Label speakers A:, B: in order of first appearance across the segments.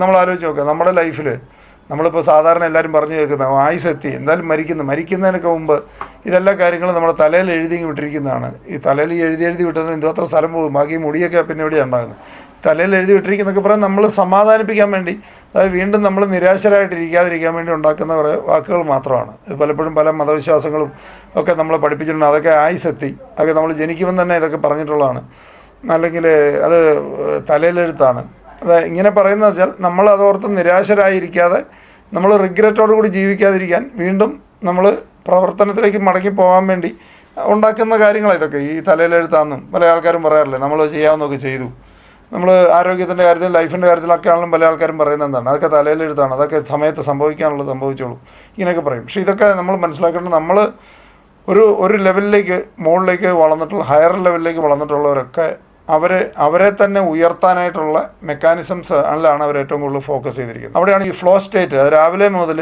A: നമ്മൾ ആലോചിച്ച് നോക്കുക, നമ്മുടെ ലൈഫിൽ നമ്മളിപ്പോൾ സാധാരണ എല്ലാവരും പറഞ്ഞു കേൾക്കുന്ന ആയുസെത്തി എന്തായാലും മരിക്കുന്നതിനൊക്കെ മുമ്പ് ഇതെല്ലാ കാര്യങ്ങളും നമ്മുടെ തലയിൽ എഴുതി വിട്ടിരിക്കുന്നതാണ്. ഈ തലയിൽ എഴുതി വിട്ടത് എന്തോത്ര സ്ഥലം പോകും, ബാക്കി മുടിയൊക്കെ പിന്നെ എവിടെയാണ് ഉണ്ടാകുന്നത്. തലയിൽ എഴുതി വിട്ടിരിക്കുന്നൊക്കെ പറയാൻ നമ്മൾ സമാധാനിപ്പിക്കാൻ വേണ്ടി, അതായത് വീണ്ടും നമ്മൾ നിരാശരായിട്ടിരിക്കാതിരിക്കാൻ വേണ്ടി ഉണ്ടാക്കുന്ന കുറേ വാക്കുകൾ മാത്രമാണ്. പലപ്പോഴും പല മതവിശ്വാസങ്ങളും ഒക്കെ നമ്മളെ പഠിപ്പിച്ചിട്ടുണ്ട്. അതൊക്കെ ആയുസെത്തി, അതൊക്കെ നമ്മൾ ജനിക്കുമ്പോൾ തന്നെ ഇതൊക്കെ പറഞ്ഞിട്ടുള്ളതാണ്, അല്ലെങ്കിൽ അത് തലയിലെഴുത്താണ്. അത് ഇങ്ങനെ പറയുന്നത് വെച്ചാൽ നമ്മൾ അതോർത്ത് നിരാശരായിരിക്കാതെ, നമ്മൾ റിഗ്രറ്റോടു കൂടി ജീവിക്കാതിരിക്കാൻ, വീണ്ടും നമ്മൾ പ്രവർത്തനത്തിലേക്ക് മടങ്ങി പോകാൻ വേണ്ടി ഉണ്ടാക്കുന്ന കാര്യങ്ങളാണ് ഇതൊക്കെ. ഈ തലയിലെഴുത്താണെന്നും പല ആൾക്കാരും പറയാറില്ലേ, നമ്മൾ ചെയ്യാവുന്നതൊക്കെ ചെയ്തു. നമ്മൾ ആരോഗ്യത്തിൻ്റെ കാര്യത്തിൽ, ലൈഫിൻ്റെ കാര്യത്തിലൊക്കെ ആണെങ്കിലും പല ആൾക്കാരും പറയുന്നത് എന്താണ്, അതൊക്കെ തലയിലെഴുത്താണ്, അതൊക്കെ സമയത്ത് സംഭവിക്കാനുള്ളത് സംഭവിച്ചോളൂ, ഇങ്ങനെയൊക്കെ പറയും. പക്ഷേ ഇതൊക്കെ നമ്മൾ മനസ്സിലാക്കേണ്ടത്, നമ്മൾ ഒരു ലെവലിലേക്ക്, മുകളിലേക്ക് വളർന്നിട്ടുള്ള, ഹയർ ലെവലിലേക്ക് വളർന്നിട്ടുള്ളവരൊക്കെ അവരെ തന്നെ ഉയർത്താനായിട്ടുള്ള മെക്കാനിസംസ് ആണ് അവർ ഏറ്റവും കൂടുതൽ ഫോക്കസ് ചെയ്തിരിക്കുന്നത്. അവിടെയാണ് ഈ ഫ്ലോ സ്റ്റേറ്റ്. അത് രാവിലെ മുതൽ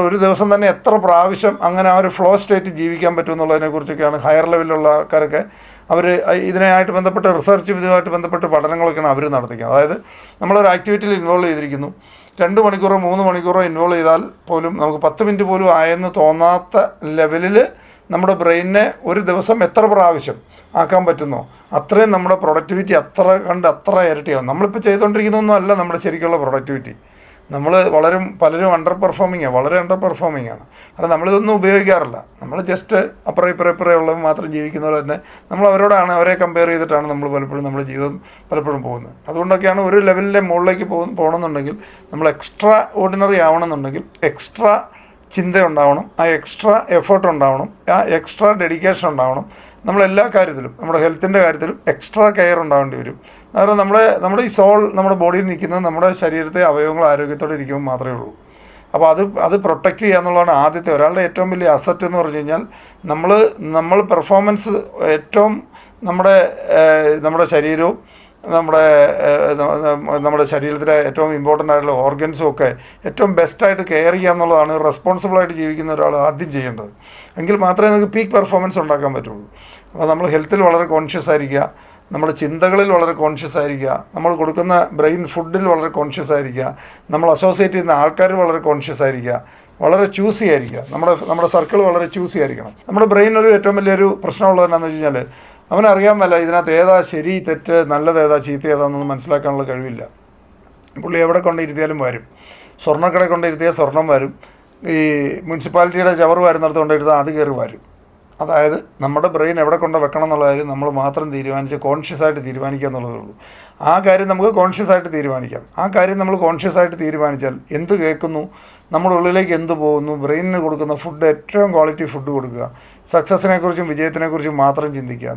A: ഒരു ദിവസം തന്നെ എത്ര പ്രാവശ്യം അങ്ങനെ ആ ഒരു ഫ്ലോ സ്റ്റേറ്റ് ജീവിക്കാൻ പറ്റും എന്നുള്ളതിനെക്കുറിച്ചൊക്കെയാണ് ഹയർ ലെവലിലുള്ള ആൾക്കാരൊക്കെ ഇതിനായിട്ട് ബന്ധപ്പെട്ട് റിസർച്ച്, ഇതുമായിട്ട് ബന്ധപ്പെട്ട് പഠനങ്ങളൊക്കെയാണ് അവർ നടത്തിക്കുന്നത്. അതായത് നമ്മളൊരു ആക്ടിവിറ്റിയിൽ ഇൻവോൾവ് ചെയ്തിരിക്കുന്നു, 2 മണിക്കൂറോ 3 മണിക്കൂറോ ഇൻവോൾവ് ചെയ്താൽ പോലും നമുക്ക് 10 മിനിറ്റ് പോലും ആയെന്ന് തോന്നാത്ത ലെവലിൽ നമ്മുടെ ബ്രെയിനിനെ ഒരു ദിവസം എത്ര പ്രാവശ്യം ആക്കാൻ പറ്റുന്നോ അത്രയും നമ്മുടെ പ്രൊഡക്ടിവിറ്റി അത്ര ഇരട്ടിയാവും. നമ്മളിപ്പോൾ ചെയ്തുകൊണ്ടിരിക്കുന്നതൊന്നും അല്ല നമ്മുടെ ശരിക്കുള്ള പ്രൊഡക്ടിവിറ്റി. നമ്മൾ പലരും അണ്ടർ പെർഫോമിങ്ങാണ്, വളരെ അണ്ടർ പെർഫോമിംഗ് ആണ്. കാരണം നമ്മളിതൊന്നും ഉപയോഗിക്കാറില്ല. നമ്മൾ ജസ്റ്റ് അപ്പുറം ഉള്ളത് മാത്രം ജീവിക്കുന്നവർ തന്നെ നമ്മൾ അവരെ കമ്പയർ ചെയ്തിട്ടാണ് നമ്മൾ പലപ്പോഴും നമ്മുടെ ജീവിതം പലപ്പോഴും പോകുന്നത്. അതുകൊണ്ടൊക്കെയാണ് ഒരു ലെവലിൻ്റെ മുകളിലേക്ക് പോകണമെന്നുണ്ടെങ്കിൽ, നമ്മൾ എക്സ്ട്രാ ഓർഡിനറി ആവണമെന്നുണ്ടെങ്കിൽ എക്സ്ട്രാ ചിന്ത ഉണ്ടാവണം, ആ എക്സ്ട്രാ എഫേർട്ട് ഉണ്ടാവണം, ആ എക്സ്ട്രാ ഡെഡിക്കേഷൻ ഉണ്ടാവണം. നമ്മളെല്ലാ കാര്യത്തിലും, നമ്മുടെ ഹെൽത്തിൻ്റെ കാര്യത്തിലും എക്സ്ട്രാ കെയർ ഉണ്ടാവേണ്ടി വരും. കാരണം നമ്മുടെ ഈ സോൾ നമ്മുടെ ബോഡിയിൽ നിൽക്കുന്നത് നമ്മുടെ ശരീരത്തെ അവയവങ്ങൾ ആരോഗ്യത്തോടെ ഇരിക്കുമ്പോൾ മാത്രമേ ഉള്ളൂ. അപ്പോൾ അത് പ്രൊട്ടക്റ്റ് ചെയ്യുക എന്നുള്ളതാണ് ആദ്യത്തെ, ഒരാളുടെ ഏറ്റവും വലിയ അസറ്റ് എന്ന് പറഞ്ഞു കഴിഞ്ഞാൽ. നമ്മൾ പെർഫോമൻസ് ഏറ്റവും നമ്മുടെ ശരീരവും നമ്മുടെ ശരീരത്തിലെ ഏറ്റവും ഇമ്പോർട്ടൻ്റ് ആയിട്ടുള്ള ഓർഗൻസും ഒക്കെ ഏറ്റവും ബെസ്റ്റായിട്ട് കെയർ ചെയ്യുക എന്നുള്ളതാണ് റെസ്പോൺസിബിളായിട്ട് ജീവിക്കുന്ന ഒരാൾ ആദ്യം ചെയ്യേണ്ടത്. എങ്കിൽ മാത്രമേ നമുക്ക് പീക്ക് പെർഫോമൻസ് ഉണ്ടാക്കാൻ പറ്റുള്ളൂ. അപ്പോൾ നമ്മൾ ഹെൽത്തിൽ വളരെ കോൺഷ്യസ് ആയിരിക്കുക, നമ്മുടെ ചിന്തകളിൽ വളരെ കോൺഷ്യസ് ആയിരിക്കുക, നമ്മൾ കൊടുക്കുന്ന ബ്രെയിൻ ഫുഡിൽ വളരെ കോൺഷ്യസ് ആയിരിക്കുക, നമ്മൾ അസോസിയേറ്റ് ചെയ്യുന്ന ആൾക്കാർ വളരെ കോൺഷ്യസ് ആയിരിക്കുക, വളരെ ചൂസി ആയിരിക്കുക. നമ്മുടെ സർക്കിൾ വളരെ ചൂസി ആയിരിക്കണം. നമ്മുടെ ബ്രെയിനൊരു ഏറ്റവും വലിയൊരു പ്രശ്നമുള്ളത് എന്താണെന്ന് വെച്ച് കഴിഞ്ഞാൽ, അവനറിയാൻ മേല ഇതിനകത്ത് ഏതാ ശരി തെറ്റ്, നല്ലത് ഏതാ ചീത്ത ഏതാണെന്നൊന്നും മനസ്സിലാക്കാനുള്ള കഴിവില്ല. പുള്ളി എവിടെ കൊണ്ടിരുത്തിയാലും വരും. സ്വർണ്ണക്കടയിൽ കൊണ്ടിരുത്തിയാൽ സ്വർണം വരും, ഈ മുനിസിപ്പാലിറ്റിയുടെ ചവറ് വരുന്നിടത്ത് കൊണ്ടിരുത്താൽ അത് കയറി വരും. അതായത് നമ്മുടെ ബ്രെയിൻ എവിടെ കൊണ്ട് വെക്കണം എന്നുള്ള കാര്യം നമ്മൾ മാത്രം കോൺഷ്യസ് ആയിട്ട് തീരുമാനിക്കുക എന്നുള്ളതേ ഉള്ളൂ. ആ കാര്യം നമുക്ക് കോൺഷ്യസ് ആയിട്ട് തീരുമാനിക്കാം. ആ കാര്യം നമ്മൾ കോൺഷ്യസ് ആയിട്ട് തീരുമാനിച്ചാൽ എന്ത് കേൾക്കുന്നു, നമ്മുടെ ഉള്ളിലേക്ക് എന്ത് പോകുന്നു, ബ്രെയിനിന് കൊടുക്കുന്ന ഫുഡ് ഏറ്റവും ക്വാളിറ്റി ഫുഡ് കൊടുക്കുക, സക്സസ്സിനെക്കുറിച്ചും വിജയത്തിനെക്കുറിച്ചും മാത്രം ചിന്തിക്കുക.